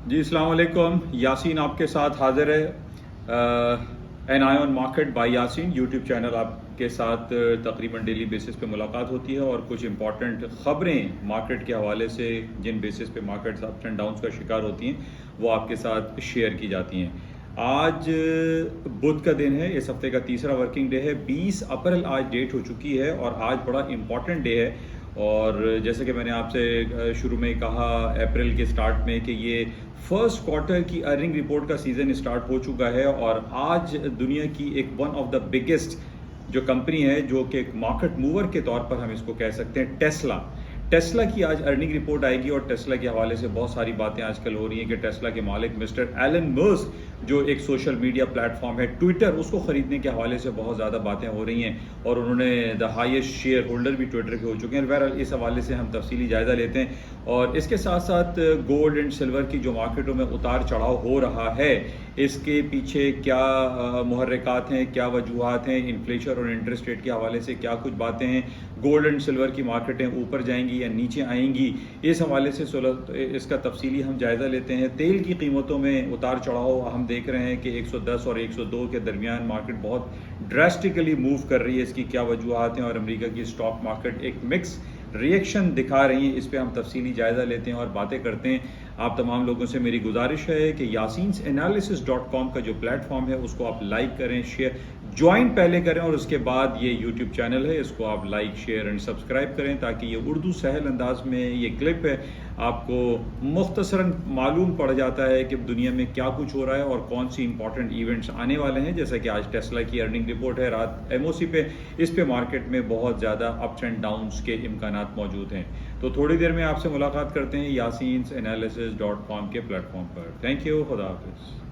جی السلام علیکم، یاسین آپ کے ساتھ حاضر ہے۔ An eye on market by Yasin YouTube channel آپ کے ساتھ تقریباً ڈیلی بیسس پہ ملاقات ہوتی ہے اور کچھ امپورٹنٹ خبریں مارکیٹ کے حوالے سے جن بیسس پہ مارکیٹ اپس اینڈ ڈاؤنس کا شکار ہوتی ہیں وہ آپ کے ساتھ شیئر کی جاتی ہیں۔ آج بدھ کا دن ہے، اس ہفتے کا تیسرا ورکنگ ڈے ہے، 20 اپریل آج ڈیٹ ہو چکی ہے اور آج بڑا امپورٹنٹ ڈے ہے۔ اور جیسے کہ میں نے آپ سے شروع میں کہا اپریل کے سٹارٹ میں کہ یہ فرسٹ کوارٹر کی ارننگ رپورٹ کا سیزن سٹارٹ ہو چکا ہے اور آج دنیا کی ایک ون آف دا بگیسٹ جو کمپنی ہے جو کہ ایک مارکیٹ موور کے طور پر ہم اس کو کہہ سکتے ہیں، ٹیسلا کی آج ارننگ رپورٹ آئے گی اور ٹیسلا کے حوالے سے بہت ساری باتیں آج کل ہو رہی ہیں کہ ٹیسلا کے مالک مسٹر ایلن مسک جو ایک سوشل میڈیا پلیٹ فارم ہے ٹویٹر، اس کو خریدنے کے حوالے سے بہت زیادہ باتیں ہو رہی ہیں اور انہوں نے دا ہائیسٹ شیئر ہولڈر بھی ٹویٹر کے ہو چکے ہیں۔ بہرحال اس حوالے سے ہم تفصیلی جائزہ لیتے ہیں اور اس کے ساتھ ساتھ گولڈ اینڈ سلور کی جو مارکیٹوں میں اتار چڑھاؤ ہو رہا ہے اس کے پیچھے کیا محرکات ہیں، کیا وجوہات ہیں، انفلیشن اور انٹرسٹ ریٹ کے حوالے سے کیا کچھ باتیں ہیں، گولڈ اینڈ سلور کی مارکیٹیں اوپر جائیں گی یا نیچے آئیں گی، اس حوالے سے اس کا تفصیلی ہم جائزہ لیتے ہیں۔ تیل کی قیمتوں میں اتار چڑھاؤ ہم دیکھ رہے ہیں کہ 110 اور 102 کے درمیان مارکیٹ بہت ڈراسٹکلی موو کر رہی ہے، اس کی کیا وجوہات ہیں اور امریکہ کی اسٹاک مارکیٹ ایک مکس ریئیکشن دکھا رہی ہیں، اس پہ ہم تفصیلی جائزہ لیتے ہیں اور باتیں کرتے ہیں۔ آپ تمام لوگوں سے میری گزارش ہے کہ yasinsanalysis.com کا جو پلیٹ فارم ہے اس کو آپ لائک کریں، شیئر جوائن پہلے کریں اور اس کے بعد یہ یوٹیوب چینل ہے اس کو آپ لائک شیئر اینڈ سبسکرائب کریں تاکہ یہ اردو سہل انداز میں یہ کلپ ہے آپ کو مختصراً معلوم پڑ جاتا ہے کہ دنیا میں کیا کچھ ہو رہا ہے اور کون سی امپورٹنٹ ایونٹس آنے والے ہیں۔ جیسا کہ آج ٹیسلا کی ارننگ رپورٹ ہے رات ایم او سی پہ، اس پہ مارکیٹ میں بہت زیادہ اپس اینڈ ڈاؤنس کے امکانات موجود ہیں۔ تو تھوڑی دیر میں آپ سے ملاقات کرتے ہیں yasinsanalysis.com کے plate form per. Thank you, خدا حافظ۔